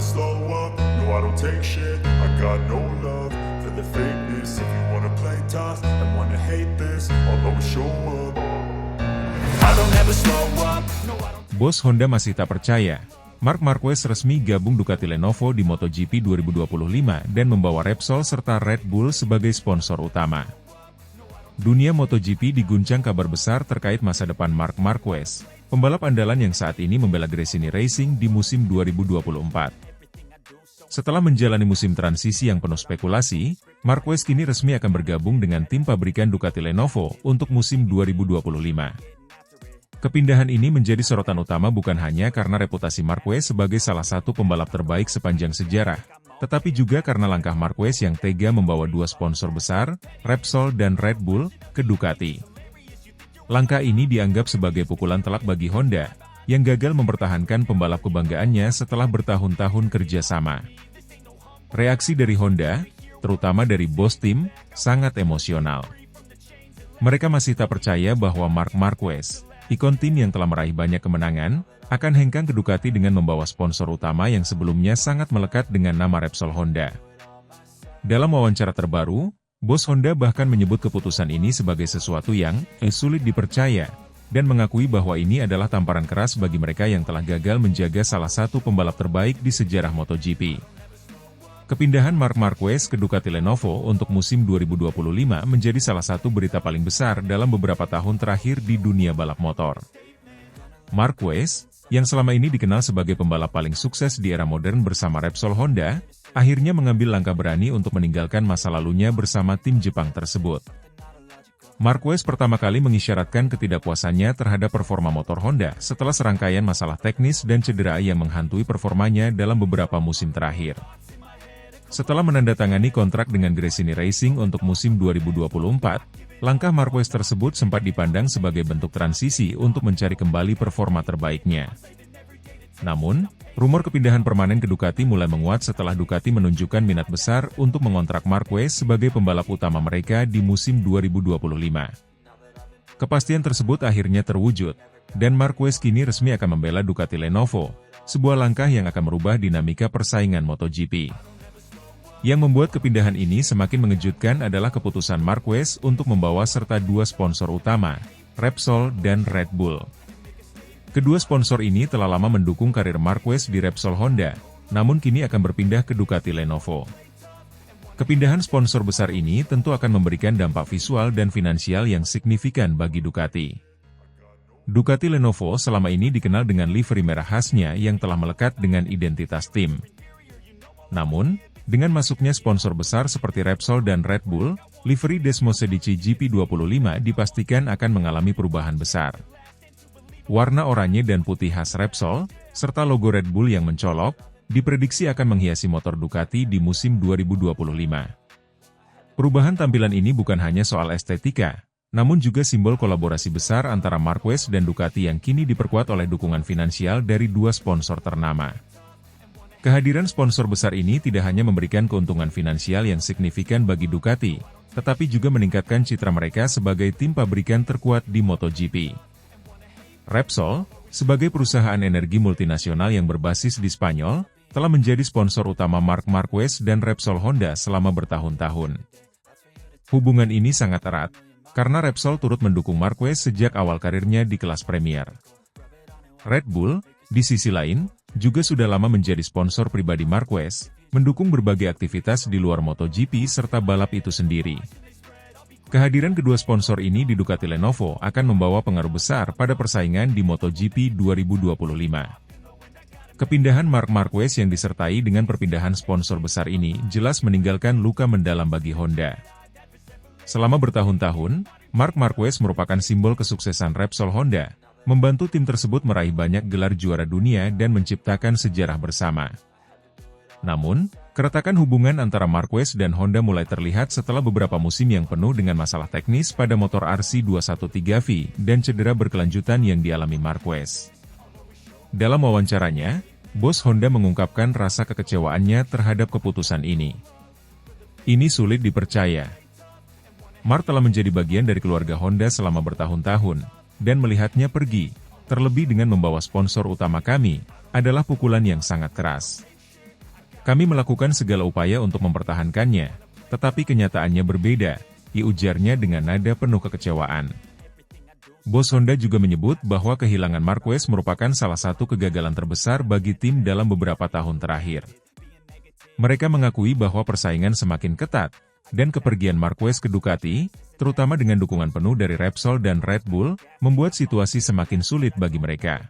slow up, no I don't take shit. I got no love for the fakeness. If you wanna play tough and wanna hate this, I'll always show up. I don't ever slow up, no I don't. Bos Honda masih tak percaya. Marc Marquez resmi gabung Ducati Lenovo di MotoGP 2025 dan membawa Repsol serta Red Bull sebagai sponsor utama. Dunia MotoGP diguncang kabar besar terkait masa depan Marc Marquez, pembalap andalan yang saat ini membela Gresini Racing di musim 2024. Setelah menjalani musim transisi yang penuh spekulasi, Marquez kini resmi akan bergabung dengan tim pabrikan Ducati Lenovo untuk musim 2025. Kepindahan ini menjadi sorotan utama bukan hanya karena reputasi Marquez sebagai salah satu pembalap terbaik sepanjang sejarah, tetapi juga karena langkah Marquez yang tega membawa dua sponsor besar, Repsol dan Red Bull, ke Ducati. Langkah ini dianggap sebagai pukulan telak bagi Honda, yang gagal mempertahankan pembalap kebanggaannya setelah bertahun-tahun kerja sama. Reaksi dari Honda, terutama dari bos tim, sangat emosional. Mereka masih tak percaya bahwa Marc Marquez, ikon tim yang telah meraih banyak kemenangan, akan hengkang ke Ducati dengan membawa sponsor utama yang sebelumnya sangat melekat dengan nama Repsol Honda. Dalam wawancara terbaru, bos Honda bahkan menyebut keputusan ini sebagai sesuatu yang sulit dipercaya, dan mengakui bahwa ini adalah tamparan keras bagi mereka yang telah gagal menjaga salah satu pembalap terbaik di sejarah MotoGP. Kepindahan Marc Marquez ke Ducati Lenovo untuk musim 2025 menjadi salah satu berita paling besar dalam beberapa tahun terakhir di dunia balap motor. Marquez, yang selama ini dikenal sebagai pembalap paling sukses di era modern bersama Repsol Honda, akhirnya mengambil langkah berani untuk meninggalkan masa lalunya bersama tim Jepang tersebut. Marquez pertama kali mengisyaratkan ketidakpuasannya terhadap performa motor Honda setelah serangkaian masalah teknis dan cedera yang menghantui performanya dalam beberapa musim terakhir. Setelah menandatangani kontrak dengan Gresini Racing untuk musim 2024, langkah Marquez tersebut sempat dipandang sebagai bentuk transisi untuk mencari kembali performa terbaiknya. Namun, rumor kepindahan permanen ke Ducati mulai menguat setelah Ducati menunjukkan minat besar untuk mengontrak Marquez sebagai pembalap utama mereka di musim 2025. Kepastian tersebut akhirnya terwujud, dan Marquez kini resmi akan membela Ducati Lenovo, sebuah langkah yang akan merubah dinamika persaingan MotoGP. Yang membuat kepindahan ini semakin mengejutkan adalah keputusan Marquez untuk membawa serta dua sponsor utama, Repsol dan Red Bull. Kedua sponsor ini telah lama mendukung karir Marquez di Repsol Honda, namun kini akan berpindah ke Ducati Lenovo. Kepindahan sponsor besar ini tentu akan memberikan dampak visual dan finansial yang signifikan bagi Ducati. Ducati Lenovo selama ini dikenal dengan livery merah khasnya yang telah melekat dengan identitas tim. Namun, dengan masuknya sponsor besar seperti Repsol dan Red Bull, livery Desmosedici GP25 dipastikan akan mengalami perubahan besar. Warna oranye dan putih khas Repsol, serta logo Red Bull yang mencolok, diprediksi akan menghiasi motor Ducati di musim 2025. Perubahan tampilan ini bukan hanya soal estetika, namun juga simbol kolaborasi besar antara Marquez dan Ducati yang kini diperkuat oleh dukungan finansial dari dua sponsor ternama. Kehadiran sponsor besar ini tidak hanya memberikan keuntungan finansial yang signifikan bagi Ducati, tetapi juga meningkatkan citra mereka sebagai tim pabrikan terkuat di MotoGP. Repsol, sebagai perusahaan energi multinasional yang berbasis di Spanyol, telah menjadi sponsor utama Marc Marquez dan Repsol Honda selama bertahun-tahun. Hubungan ini sangat erat, karena Repsol turut mendukung Marquez sejak awal karirnya di kelas Premier. Red Bull, di sisi lain, juga sudah lama menjadi sponsor pribadi Marquez, mendukung berbagai aktivitas di luar MotoGP serta balap itu sendiri. Kehadiran kedua sponsor ini di Ducati Lenovo akan membawa pengaruh besar pada persaingan di MotoGP 2025. Kepindahan Marc Marquez yang disertai dengan perpindahan sponsor besar ini jelas meninggalkan luka mendalam bagi Honda. Selama bertahun-tahun, Marc Marquez merupakan simbol kesuksesan Repsol Honda, membantu tim tersebut meraih banyak gelar juara dunia dan menciptakan sejarah bersama. Namun, keretakan hubungan antara Marquez dan Honda mulai terlihat setelah beberapa musim yang penuh dengan masalah teknis pada motor RC213V dan cedera berkelanjutan yang dialami Marquez. Dalam wawancaranya, bos Honda mengungkapkan rasa kekecewaannya terhadap keputusan ini. Ini sulit dipercaya. Marc telah menjadi bagian dari keluarga Honda selama bertahun-tahun, dan melihatnya pergi, terlebih dengan membawa sponsor utama kami, adalah pukulan yang sangat keras. Kami melakukan segala upaya untuk mempertahankannya, tetapi kenyataannya berbeda, ujarnya dengan nada penuh kekecewaan. Bos Honda juga menyebut bahwa kehilangan Marquez merupakan salah satu kegagalan terbesar bagi tim dalam beberapa tahun terakhir. Mereka mengakui bahwa persaingan semakin ketat, dan kepergian Marquez ke Ducati, terutama dengan dukungan penuh dari Repsol dan Red Bull, membuat situasi semakin sulit bagi mereka.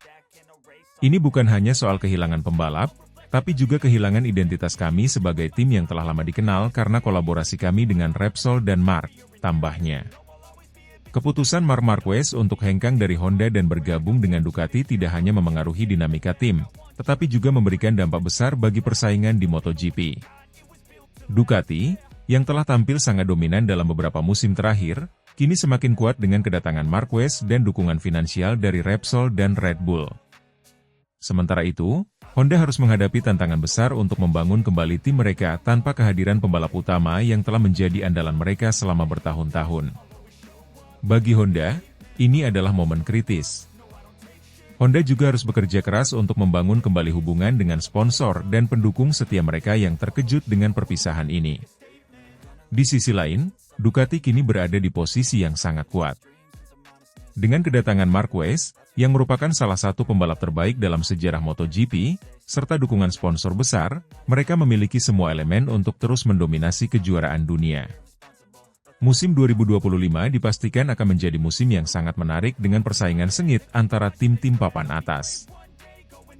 Ini bukan hanya soal kehilangan pembalap, tapi juga kehilangan identitas kami sebagai tim yang telah lama dikenal karena kolaborasi kami dengan Repsol dan Marc, tambahnya. Keputusan Marc Marquez untuk hengkang dari Honda dan bergabung dengan Ducati tidak hanya memengaruhi dinamika tim, tetapi juga memberikan dampak besar bagi persaingan di MotoGP. Ducati, yang telah tampil sangat dominan dalam beberapa musim terakhir, kini semakin kuat dengan kedatangan Marquez dan dukungan finansial dari Repsol dan Red Bull. Sementara itu, Honda harus menghadapi tantangan besar untuk membangun kembali tim mereka tanpa kehadiran pembalap utama yang telah menjadi andalan mereka selama bertahun-tahun. Bagi Honda, ini adalah momen kritis. Honda juga harus bekerja keras untuk membangun kembali hubungan dengan sponsor dan pendukung setia mereka yang terkejut dengan perpisahan ini. Di sisi lain, Ducati kini berada di posisi yang sangat kuat. Dengan kedatangan Marquez, yang merupakan salah satu pembalap terbaik dalam sejarah MotoGP, serta dukungan sponsor besar, mereka memiliki semua elemen untuk terus mendominasi kejuaraan dunia. Musim 2025 dipastikan akan menjadi musim yang sangat menarik dengan persaingan sengit antara tim-tim papan atas.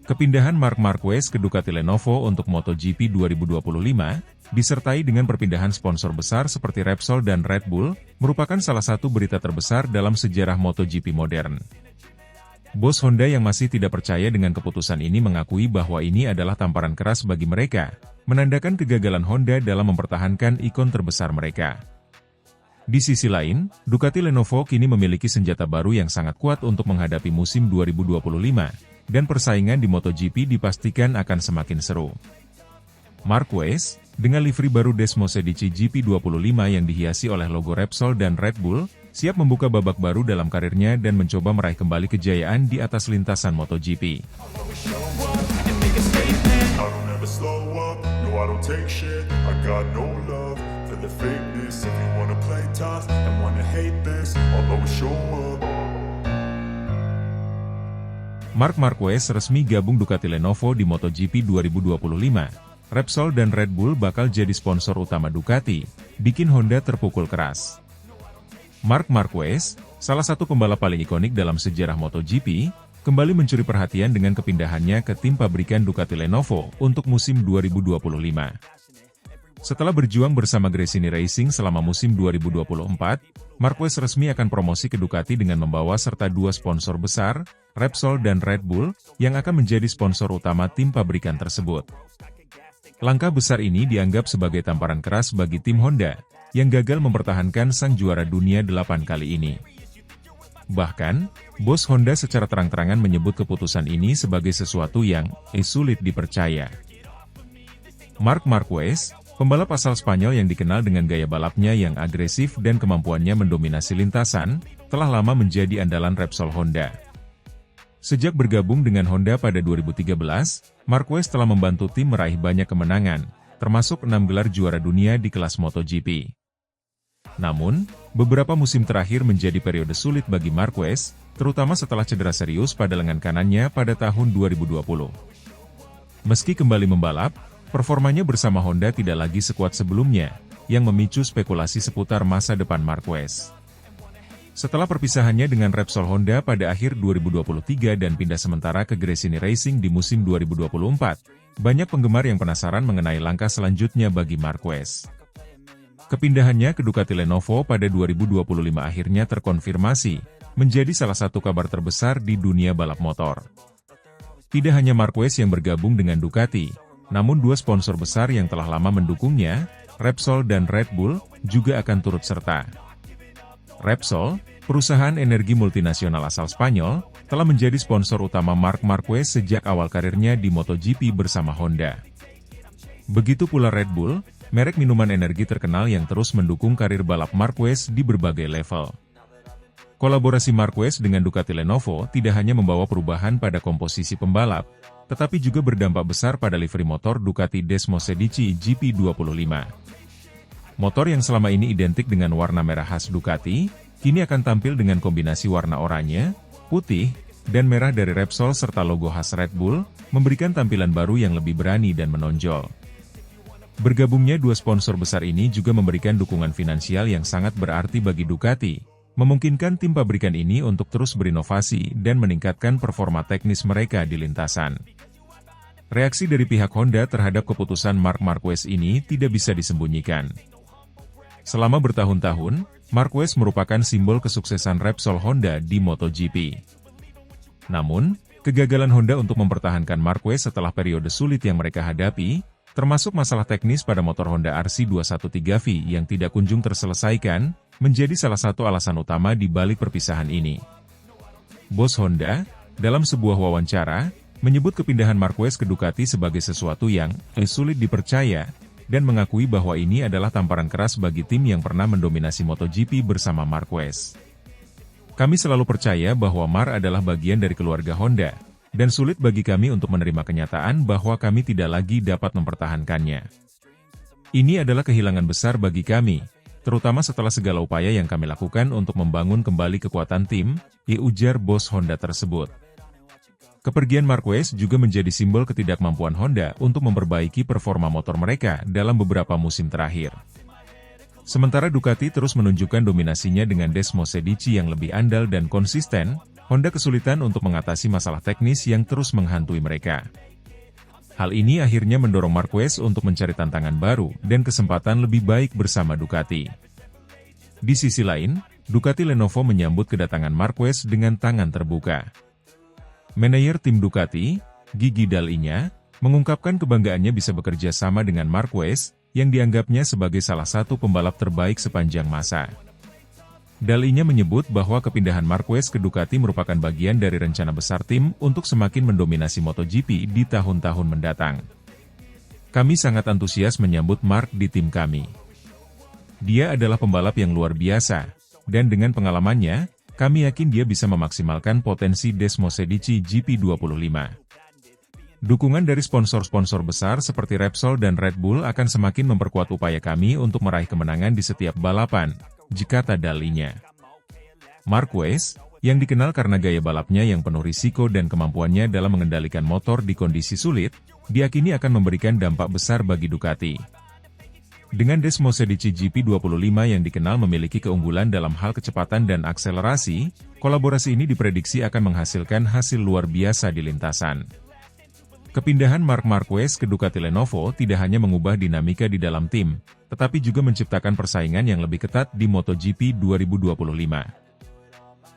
Kepindahan Marc Marquez ke Ducati Lenovo untuk MotoGP 2025, disertai dengan perpindahan sponsor besar seperti Repsol dan Red Bull, merupakan salah satu berita terbesar dalam sejarah MotoGP modern. Bos Honda yang masih tidak percaya dengan keputusan ini mengakui bahwa ini adalah tamparan keras bagi mereka, menandakan kegagalan Honda dalam mempertahankan ikon terbesar mereka. Di sisi lain, Ducati Lenovo kini memiliki senjata baru yang sangat kuat untuk menghadapi musim 2025, dan persaingan di MotoGP dipastikan akan semakin seru. Marquez, dengan livery baru Desmosedici GP25 yang dihiasi oleh logo Repsol dan Red Bull, siap membuka babak baru dalam karirnya dan mencoba meraih kembali kejayaan di atas lintasan MotoGP. Marc Marquez resmi gabung Ducati Lenovo di MotoGP 2025. Repsol dan Red Bull bakal jadi sponsor utama Ducati, bikin Honda terpukul keras. Marc Marquez, salah satu pembalap paling ikonik dalam sejarah MotoGP, kembali mencuri perhatian dengan kepindahannya ke tim pabrikan Ducati Lenovo untuk musim 2025. Setelah berjuang bersama Gresini Racing selama musim 2024, Marquez resmi akan promosi ke Ducati dengan membawa serta dua sponsor besar, Repsol dan Red Bull, yang akan menjadi sponsor utama tim pabrikan tersebut. Langkah besar ini dianggap sebagai tamparan keras bagi tim Honda, yang gagal mempertahankan sang juara dunia 8 kali ini. Bahkan, bos Honda secara terang-terangan menyebut keputusan ini sebagai sesuatu yang sulit dipercaya. Marc Marquez, pembalap asal Spanyol yang dikenal dengan gaya balapnya yang agresif dan kemampuannya mendominasi lintasan, telah lama menjadi andalan Repsol Honda. Sejak bergabung dengan Honda pada 2013, Marquez telah membantu tim meraih banyak kemenangan, termasuk 6 gelar juara dunia di kelas MotoGP. Namun, beberapa musim terakhir menjadi periode sulit bagi Marquez, terutama setelah cedera serius pada lengan kanannya pada tahun 2020. Meski kembali membalap, performanya bersama Honda tidak lagi sekuat sebelumnya, yang memicu spekulasi seputar masa depan Marquez. Setelah perpisahannya dengan Repsol Honda pada akhir 2023 dan pindah sementara ke Gresini Racing di musim 2024, banyak penggemar yang penasaran mengenai langkah selanjutnya bagi Marquez. Kepindahannya ke Ducati Lenovo pada 2025 akhirnya terkonfirmasi, menjadi salah satu kabar terbesar di dunia balap motor. Tidak hanya Marquez yang bergabung dengan Ducati, namun dua sponsor besar yang telah lama mendukungnya, Repsol dan Red Bull, juga akan turut serta. Repsol, perusahaan energi multinasional asal Spanyol, telah menjadi sponsor utama Marc Marquez sejak awal karirnya di MotoGP bersama Honda. Begitu pula Red Bull, merek minuman energi terkenal yang terus mendukung karir balap Marquez di berbagai level. Kolaborasi Marquez dengan Ducati Lenovo tidak hanya membawa perubahan pada komposisi pembalap, tetapi juga berdampak besar pada livery motor Ducati Desmosedici GP25. Motor yang selama ini identik dengan warna merah khas Ducati, kini akan tampil dengan kombinasi warna oranye, putih, dan merah dari Repsol serta logo khas Red Bull, memberikan tampilan baru yang lebih berani dan menonjol. Bergabungnya dua sponsor besar ini juga memberikan dukungan finansial yang sangat berarti bagi Ducati, memungkinkan tim pabrikan ini untuk terus berinovasi dan meningkatkan performa teknis mereka di lintasan. Reaksi dari pihak Honda terhadap keputusan Marc Marquez ini tidak bisa disembunyikan. Selama bertahun-tahun, Marquez merupakan simbol kesuksesan Repsol Honda di MotoGP. Namun, kegagalan Honda untuk mempertahankan Marquez setelah periode sulit yang mereka hadapi, termasuk masalah teknis pada motor Honda RC213V yang tidak kunjung terselesaikan, menjadi salah satu alasan utama di balik perpisahan ini. Bos Honda, dalam sebuah wawancara, menyebut kepindahan Marquez ke Ducati sebagai sesuatu yang sulit dipercaya, dan mengakui bahwa ini adalah tamparan keras bagi tim yang pernah mendominasi MotoGP bersama Marquez. Kami selalu percaya bahwa Mar adalah bagian dari keluarga Honda, dan sulit bagi kami untuk menerima kenyataan bahwa kami tidak lagi dapat mempertahankannya. Ini adalah kehilangan besar bagi kami, terutama setelah segala upaya yang kami lakukan untuk membangun kembali kekuatan tim, ujar bos Honda tersebut. Kepergian Marquez juga menjadi simbol ketidakmampuan Honda untuk memperbaiki performa motor mereka dalam beberapa musim terakhir. Sementara Ducati terus menunjukkan dominasinya dengan Desmosedici yang lebih andal dan konsisten, Honda kesulitan untuk mengatasi masalah teknis yang terus menghantui mereka. Hal ini akhirnya mendorong Marquez untuk mencari tantangan baru dan kesempatan lebih baik bersama Ducati. Di sisi lain, Ducati Lenovo menyambut kedatangan Marquez dengan tangan terbuka. Manajer tim Ducati, Gigi Dall'Igna, mengungkapkan kebanggaannya bisa bekerja sama dengan Marquez, yang dianggapnya sebagai salah satu pembalap terbaik sepanjang masa. Dall'Igna menyebut bahwa kepindahan Marquez ke Ducati merupakan bagian dari rencana besar tim untuk semakin mendominasi MotoGP di tahun-tahun mendatang. Kami sangat antusias menyambut Marc di tim kami. Dia adalah pembalap yang luar biasa, dan dengan pengalamannya, kami yakin dia bisa memaksimalkan potensi Desmosedici GP25. Dukungan dari sponsor-sponsor besar seperti Repsol dan Red Bull akan semakin memperkuat upaya kami untuk meraih kemenangan di setiap balapan, kata Dall'Igna. Marquez, yang dikenal karena gaya balapnya yang penuh risiko dan kemampuannya dalam mengendalikan motor di kondisi sulit, diyakini akan memberikan dampak besar bagi Ducati. Dengan Desmosedici GP25 yang dikenal memiliki keunggulan dalam hal kecepatan dan akselerasi, kolaborasi ini diprediksi akan menghasilkan hasil luar biasa di lintasan. Kepindahan Marc Marquez ke Ducati Lenovo tidak hanya mengubah dinamika di dalam tim, tetapi juga menciptakan persaingan yang lebih ketat di MotoGP 2025.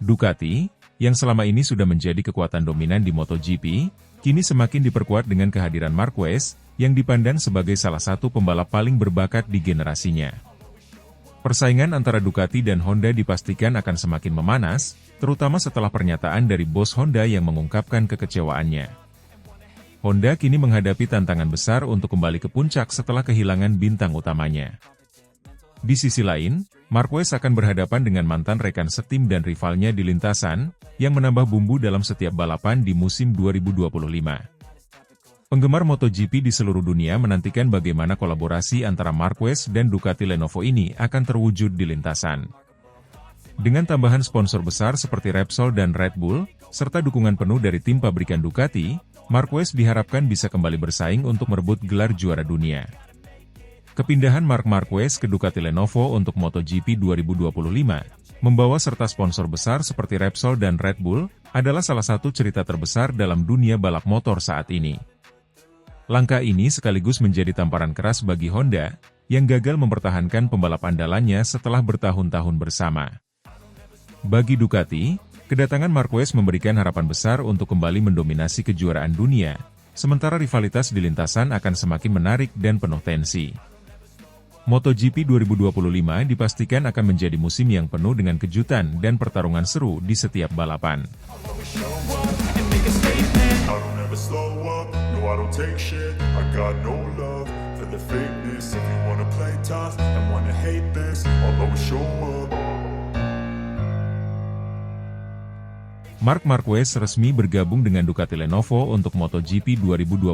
Ducati, yang selama ini sudah menjadi kekuatan dominan di MotoGP, kini semakin diperkuat dengan kehadiran Marquez, yang dipandang sebagai salah satu pembalap paling berbakat di generasinya. Persaingan antara Ducati dan Honda dipastikan akan semakin memanas, terutama setelah pernyataan dari bos Honda yang mengungkapkan kekecewaannya. Honda kini menghadapi tantangan besar untuk kembali ke puncak setelah kehilangan bintang utamanya. Di sisi lain, Marquez akan berhadapan dengan mantan rekan setim dan rivalnya di lintasan, yang menambah bumbu dalam setiap balapan di musim 2025. Penggemar MotoGP di seluruh dunia menantikan bagaimana kolaborasi antara Marquez dan Ducati Lenovo ini akan terwujud di lintasan. Dengan tambahan sponsor besar seperti Repsol dan Red Bull, serta dukungan penuh dari tim pabrikan Ducati, Marquez diharapkan bisa kembali bersaing untuk merebut gelar juara dunia. Kepindahan Marc Marquez ke Ducati Lenovo untuk MotoGP 2025, membawa serta sponsor besar seperti Repsol dan Red Bull, adalah salah satu cerita terbesar dalam dunia balap motor saat ini. Langkah ini sekaligus menjadi tamparan keras bagi Honda, yang gagal mempertahankan pembalap andalannya setelah bertahun-tahun bersama. Bagi Ducati, kedatangan Marquez memberikan harapan besar untuk kembali mendominasi kejuaraan dunia, sementara rivalitas di lintasan akan semakin menarik dan penuh tensi. MotoGP 2025 dipastikan akan menjadi musim yang penuh dengan kejutan dan pertarungan seru di setiap balapan. I don't take shit, I got no love for the fakeness. If you wanna play tough and wanna hate this, I'll always show up. Marc Marquez resmi bergabung dengan Ducati Lenovo untuk MotoGP 2025,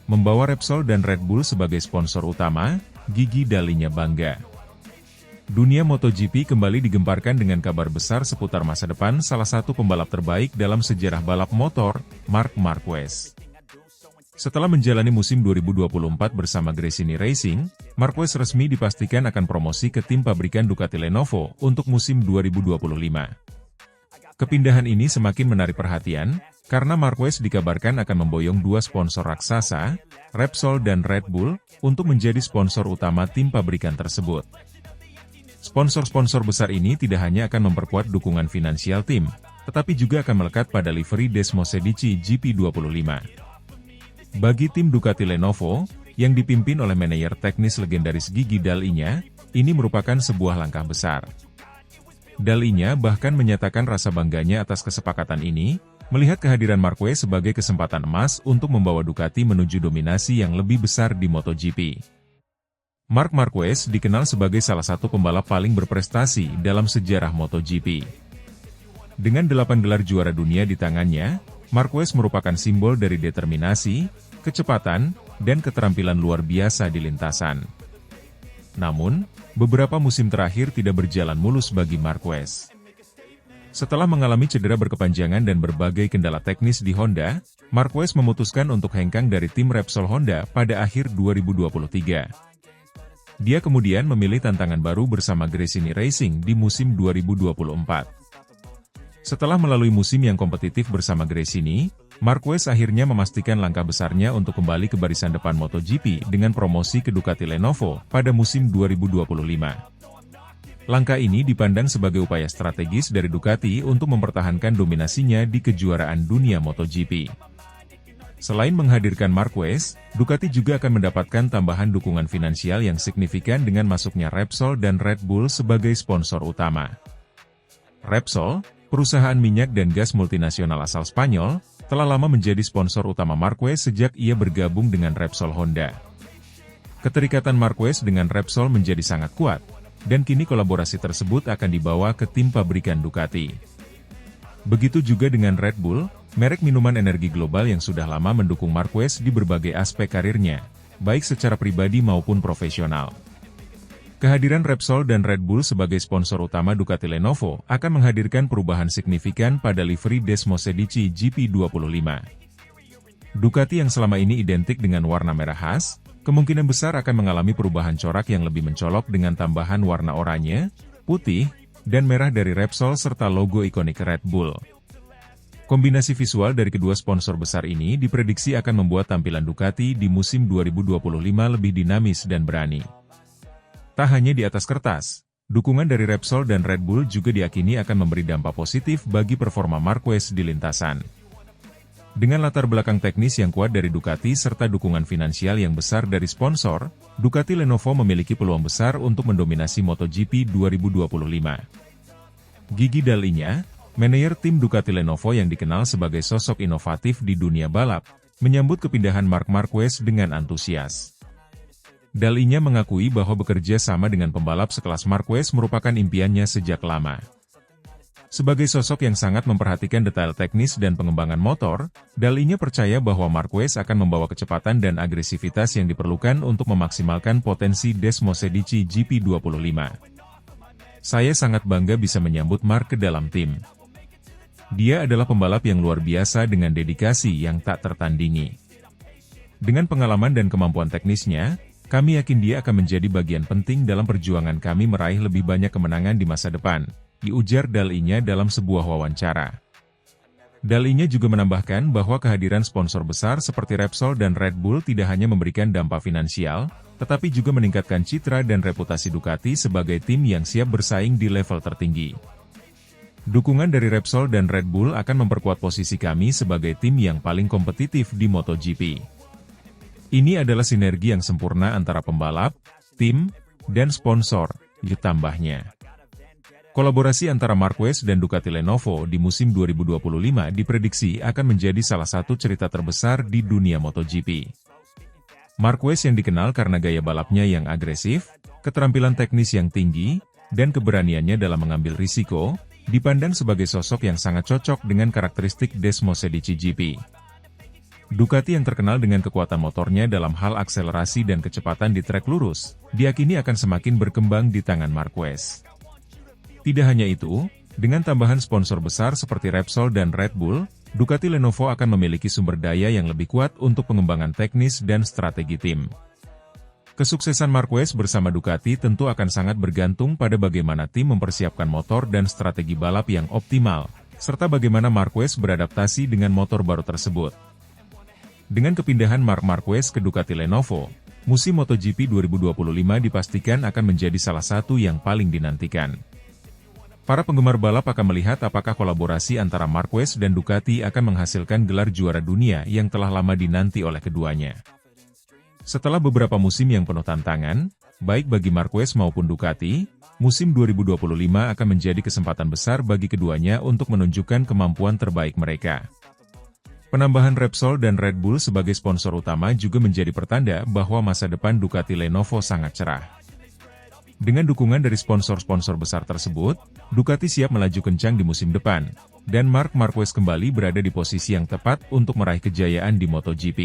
membawa Repsol dan Red Bull sebagai sponsor utama. Gigi Dalinya bangga. Dunia MotoGP kembali digemparkan dengan kabar besar seputar masa depan salah satu pembalap terbaik dalam sejarah balap motor, Marc Marquez. Setelah menjalani musim 2024 bersama Gresini Racing, Marquez resmi dipastikan akan promosi ke tim pabrikan Ducati Lenovo untuk musim 2025. Kepindahan ini semakin menarik perhatian, karena Marquez dikabarkan akan memboyong dua sponsor raksasa, Repsol dan Red Bull, untuk menjadi sponsor utama tim pabrikan tersebut. Sponsor-sponsor besar ini tidak hanya akan memperkuat dukungan finansial tim, tetapi juga akan melekat pada livery Desmosedici GP25. Bagi tim Ducati Lenovo, yang dipimpin oleh manajer teknis legendaris Gigi Dalinya, ini merupakan sebuah langkah besar. Dalinya bahkan menyatakan rasa bangganya atas kesepakatan ini, melihat kehadiran Marquez sebagai kesempatan emas untuk membawa Ducati menuju dominasi yang lebih besar di MotoGP. Marc Marquez dikenal sebagai salah satu pembalap paling berprestasi dalam sejarah MotoGP. Dengan 8 gelar juara dunia di tangannya, Marquez merupakan simbol dari determinasi, kecepatan, dan keterampilan luar biasa di lintasan. Namun, beberapa musim terakhir tidak berjalan mulus bagi Marquez. Setelah mengalami cedera berkepanjangan dan berbagai kendala teknis di Honda, Marquez memutuskan untuk hengkang dari tim Repsol Honda pada akhir 2023. Dia kemudian memilih tantangan baru bersama Gresini Racing di musim 2024. Setelah melalui musim yang kompetitif bersama Gresini, Marquez akhirnya memastikan langkah besarnya untuk kembali ke barisan depan MotoGP dengan promosi ke Ducati Lenovo pada musim 2025. Langkah ini dipandang sebagai upaya strategis dari Ducati untuk mempertahankan dominasinya di kejuaraan dunia MotoGP. Selain menghadirkan Marquez, Ducati juga akan mendapatkan tambahan dukungan finansial yang signifikan dengan masuknya Repsol dan Red Bull sebagai sponsor utama. Repsol, perusahaan minyak dan gas multinasional asal Spanyol, telah lama menjadi sponsor utama Marquez sejak ia bergabung dengan Repsol Honda. Keterikatan Marquez dengan Repsol menjadi sangat kuat, dan kini kolaborasi tersebut akan dibawa ke tim pabrikan Ducati. Begitu juga dengan Red Bull, merek minuman energi global yang sudah lama mendukung Marquez di berbagai aspek karirnya, baik secara pribadi maupun profesional. Kehadiran Repsol dan Red Bull sebagai sponsor utama Ducati Lenovo akan menghadirkan perubahan signifikan pada livery Desmosedici GP25. Ducati yang selama ini identik dengan warna merah khas, kemungkinan besar akan mengalami perubahan corak yang lebih mencolok dengan tambahan warna oranye, putih, dan merah dari Repsol serta logo ikonik Red Bull. Kombinasi visual dari kedua sponsor besar ini diprediksi akan membuat tampilan Ducati di musim 2025 lebih dinamis dan berani. Tak hanya di atas kertas, dukungan dari Repsol dan Red Bull juga diyakini akan memberi dampak positif bagi performa Marquez di lintasan. Dengan latar belakang teknis yang kuat dari Ducati serta dukungan finansial yang besar dari sponsor, Ducati Lenovo memiliki peluang besar untuk mendominasi MotoGP 2025. Gigi Dalinya, manajer tim Ducati Lenovo yang dikenal sebagai sosok inovatif di dunia balap, menyambut kepindahan Marc Marquez dengan antusias. Dalinya mengakui bahwa bekerja sama dengan pembalap sekelas Marquez merupakan impiannya sejak lama. Sebagai sosok yang sangat memperhatikan detail teknis dan pengembangan motor, Dalinya percaya bahwa Marquez akan membawa kecepatan dan agresivitas yang diperlukan untuk memaksimalkan potensi Desmosedici GP25. Saya sangat bangga bisa menyambut Marc ke dalam tim. Dia adalah pembalap yang luar biasa dengan dedikasi yang tak tertandingi. Dengan pengalaman dan kemampuan teknisnya, kami yakin dia akan menjadi bagian penting dalam perjuangan kami meraih lebih banyak kemenangan di masa depan, diujar Dalinya dalam sebuah wawancara. Dalinya juga menambahkan bahwa kehadiran sponsor besar seperti Repsol dan Red Bull tidak hanya memberikan dampak finansial, tetapi juga meningkatkan citra dan reputasi Ducati sebagai tim yang siap bersaing di level tertinggi. Dukungan dari Repsol dan Red Bull akan memperkuat posisi kami sebagai tim yang paling kompetitif di MotoGP. Ini adalah sinergi yang sempurna antara pembalap, tim, dan sponsor, ditambahnya. Kolaborasi antara Marquez dan Ducati Lenovo di musim 2025 diprediksi akan menjadi salah satu cerita terbesar di dunia MotoGP. Marquez yang dikenal karena gaya balapnya yang agresif, keterampilan teknis yang tinggi, dan keberaniannya dalam mengambil risiko, dipandang sebagai sosok yang sangat cocok dengan karakteristik Desmosed GP. Ducati yang terkenal dengan kekuatan motornya dalam hal akselerasi dan kecepatan di trek lurus, diakini akan semakin berkembang di tangan Marquez. Tidak hanya itu, dengan tambahan sponsor besar seperti Repsol dan Red Bull, Ducati Lenovo akan memiliki sumber daya yang lebih kuat untuk pengembangan teknis dan strategi tim. Kesuksesan Marquez bersama Ducati tentu akan sangat bergantung pada bagaimana tim mempersiapkan motor dan strategi balap yang optimal, serta bagaimana Marquez beradaptasi dengan motor baru tersebut. Dengan kepindahan Marc Marquez ke Ducati Lenovo, musim MotoGP 2025 dipastikan akan menjadi salah satu yang paling dinantikan. Para penggemar balap akan melihat apakah kolaborasi antara Marquez dan Ducati akan menghasilkan gelar juara dunia yang telah lama dinanti oleh keduanya. Setelah beberapa musim yang penuh tantangan, baik bagi Marquez maupun Ducati, musim 2025 akan menjadi kesempatan besar bagi keduanya untuk menunjukkan kemampuan terbaik mereka. Penambahan Repsol dan Red Bull sebagai sponsor utama juga menjadi pertanda bahwa masa depan Ducati Lenovo sangat cerah. Dengan dukungan dari sponsor-sponsor besar tersebut, Ducati siap melaju kencang di musim depan, dan Marc Marquez kembali berada di posisi yang tepat untuk meraih kejayaan di MotoGP.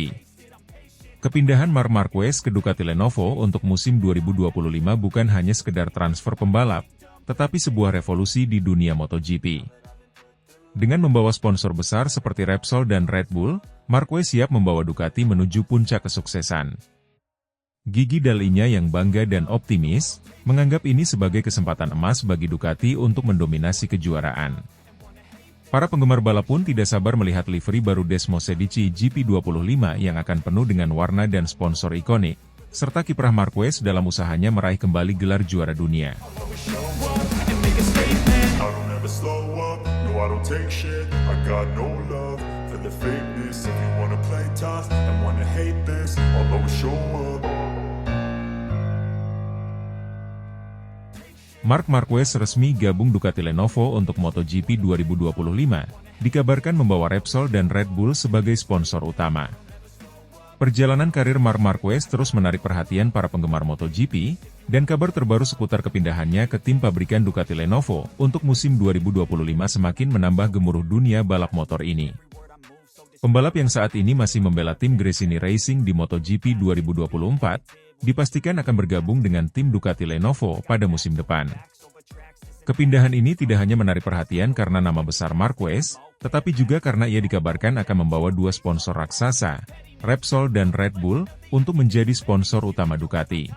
Kepindahan Marc Marquez ke Ducati Lenovo untuk musim 2025 bukan hanya sekedar transfer pembalap, tetapi sebuah revolusi di dunia MotoGP. Dengan membawa sponsor besar seperti Repsol dan Red Bull, Marquez siap membawa Ducati menuju puncak kesuksesan. Gigi Dalinya yang bangga dan optimis, menganggap ini sebagai kesempatan emas bagi Ducati untuk mendominasi kejuaraan. Para penggemar balap pun tidak sabar melihat livery baru Desmosed GP25 yang akan penuh dengan warna dan sponsor ikonik, serta kiprah Marquez dalam usahanya meraih kembali gelar juara dunia. Marc Marquez resmi gabung Ducati Lenovo untuk MotoGP 2025, dikabarkan membawa Repsol dan Red Bull sebagai sponsor utama. Perjalanan karir Marc Marquez terus menarik perhatian para penggemar MotoGP, dan kabar terbaru seputar kepindahannya ke tim pabrikan Ducati Lenovo untuk musim 2025 semakin menambah gemuruh dunia balap motor ini. Pembalap yang saat ini masih membela tim Gresini Racing di MotoGP 2024, dipastikan akan bergabung dengan tim Ducati Lenovo pada musim depan. Kepindahan ini tidak hanya menarik perhatian karena nama besar Marquez, tetapi juga karena ia dikabarkan akan membawa dua sponsor raksasa, Repsol dan Red Bull, untuk menjadi sponsor utama Ducati.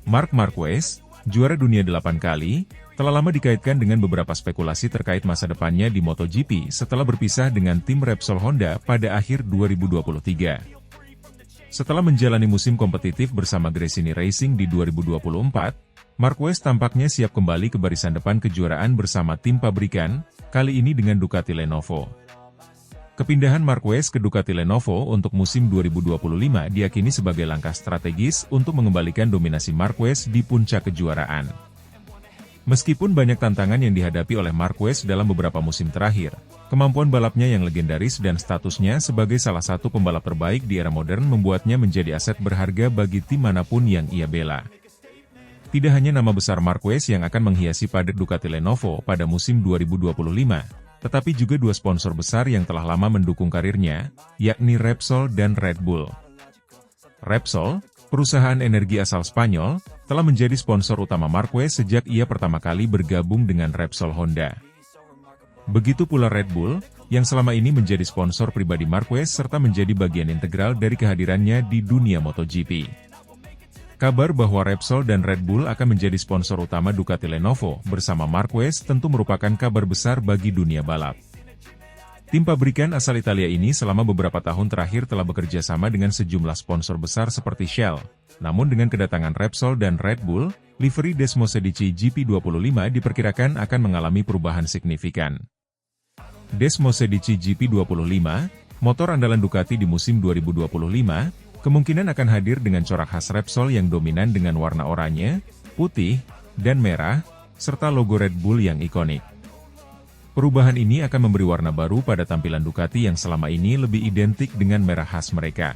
Marc Marquez, juara dunia 8 kali, telah lama dikaitkan dengan beberapa spekulasi terkait masa depannya di MotoGP setelah berpisah dengan tim Repsol Honda pada akhir 2023. Setelah menjalani musim kompetitif bersama Gresini Racing di 2024, Marquez tampaknya siap kembali ke barisan depan kejuaraan bersama tim pabrikan, kali ini dengan Ducati Lenovo. Kepindahan Marquez ke Ducati Lenovo untuk musim 2025 diyakini sebagai langkah strategis untuk mengembalikan dominasi Marquez di puncak kejuaraan. Meskipun banyak tantangan yang dihadapi oleh Marquez dalam beberapa musim terakhir, kemampuan balapnya yang legendaris dan statusnya sebagai salah satu pembalap terbaik di era modern membuatnya menjadi aset berharga bagi tim manapun yang ia bela. Tidak hanya nama besar Marquez yang akan menghiasi padet Ducati Lenovo pada musim 2025, tetapi juga dua sponsor besar yang telah lama mendukung karirnya, yakni Repsol dan Red Bull. Repsol, perusahaan energi asal Spanyol, telah menjadi sponsor utama Marquez sejak ia pertama kali bergabung dengan Repsol Honda. Begitu pula Red Bull, yang selama ini menjadi sponsor pribadi Marquez serta menjadi bagian integral dari kehadirannya di dunia MotoGP. Kabar bahwa Repsol dan Red Bull akan menjadi sponsor utama Ducati Lenovo bersama Marquez tentu merupakan kabar besar bagi dunia balap. Tim pabrikan asal Italia ini selama beberapa tahun terakhir telah bekerja sama dengan sejumlah sponsor besar seperti Shell. Namun dengan kedatangan Repsol dan Red Bull, livery Desmosed GP25 diperkirakan akan mengalami perubahan signifikan. Desmosed GP25, motor andalan Ducati di musim 2025, kemungkinan akan hadir dengan corak khas Repsol yang dominan dengan warna oranye, putih, dan merah, serta logo Red Bull yang ikonik. Perubahan ini akan memberi warna baru pada tampilan Ducati yang selama ini lebih identik dengan merah khas mereka.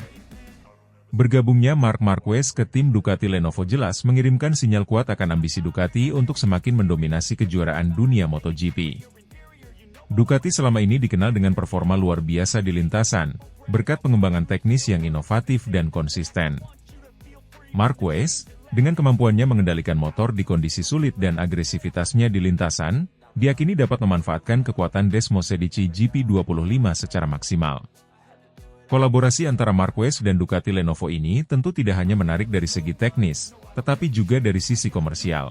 Bergabungnya Marc Marquez ke tim Ducati Lenovo jelas mengirimkan sinyal kuat akan ambisi Ducati untuk semakin mendominasi kejuaraan dunia MotoGP. Ducati selama ini dikenal dengan performa luar biasa di lintasan, berkat pengembangan teknis yang inovatif dan konsisten. Marquez, dengan kemampuannya mengendalikan motor di kondisi sulit dan agresivitasnya di lintasan, diyakini dapat memanfaatkan kekuatan Desmosedici GP25 secara maksimal. Kolaborasi antara Marquez dan Ducati Lenovo ini tentu tidak hanya menarik dari segi teknis, tetapi juga dari sisi komersial.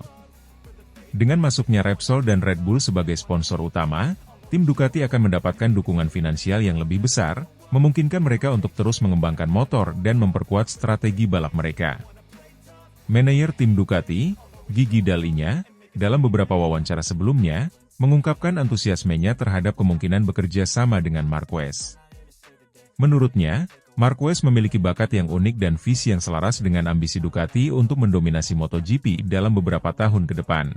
Dengan masuknya Repsol dan Red Bull sebagai sponsor utama, tim Ducati akan mendapatkan dukungan finansial yang lebih besar, memungkinkan mereka untuk terus mengembangkan motor dan memperkuat strategi balap mereka. Manajer tim Ducati, Gigi Dall'Igna, dalam beberapa wawancara sebelumnya, mengungkapkan antusiasmenya terhadap kemungkinan bekerja sama dengan Marquez. Menurutnya, Marquez memiliki bakat yang unik dan visi yang selaras dengan ambisi Ducati untuk mendominasi MotoGP dalam beberapa tahun ke depan.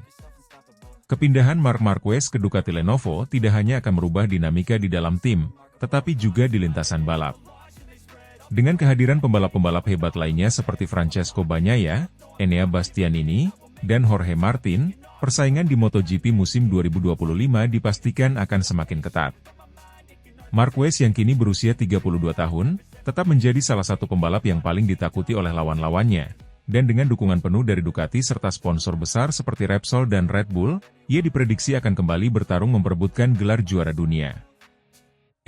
Kepindahan Marc Marquez ke Ducati Lenovo tidak hanya akan merubah dinamika di dalam tim, tetapi juga di lintasan balap. Dengan kehadiran pembalap-pembalap hebat lainnya seperti Francesco Bagnaia, Enea Bastianini, dan Jorge Martin, persaingan di MotoGP musim 2025 dipastikan akan semakin ketat. Marquez yang kini berusia 32 tahun, tetap menjadi salah satu pembalap yang paling ditakuti oleh lawan-lawannya. Dan dengan dukungan penuh dari Ducati serta sponsor besar seperti Repsol dan Red Bull, ia diprediksi akan kembali bertarung memperebutkan gelar juara dunia.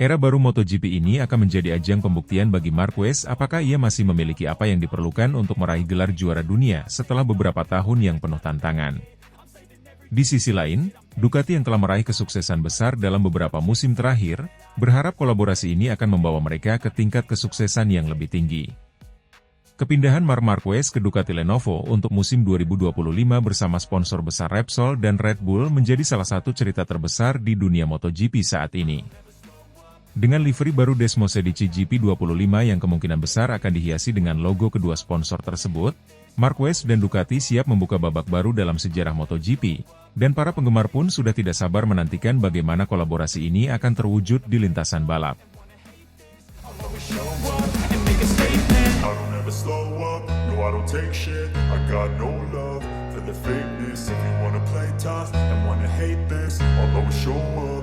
Era baru MotoGP ini akan menjadi ajang pembuktian bagi Marquez apakah ia masih memiliki apa yang diperlukan untuk meraih gelar juara dunia setelah beberapa tahun yang penuh tantangan. Di sisi lain, Ducati yang telah meraih kesuksesan besar dalam beberapa musim terakhir, berharap kolaborasi ini akan membawa mereka ke tingkat kesuksesan yang lebih tinggi. Kepindahan Marc Marquez ke Ducati Lenovo untuk musim 2025 bersama sponsor besar Repsol dan Red Bull menjadi salah satu cerita terbesar di dunia MotoGP saat ini. Dengan livery baru Desmosedici GP25 yang kemungkinan besar akan dihiasi dengan logo kedua sponsor tersebut, Marquez dan Ducati siap membuka babak baru dalam sejarah MotoGP, dan para penggemar pun sudah tidak sabar menantikan bagaimana kolaborasi ini akan terwujud di lintasan balap. For the fakeness, if you wanna play tough and wanna hate this, I'll always show up.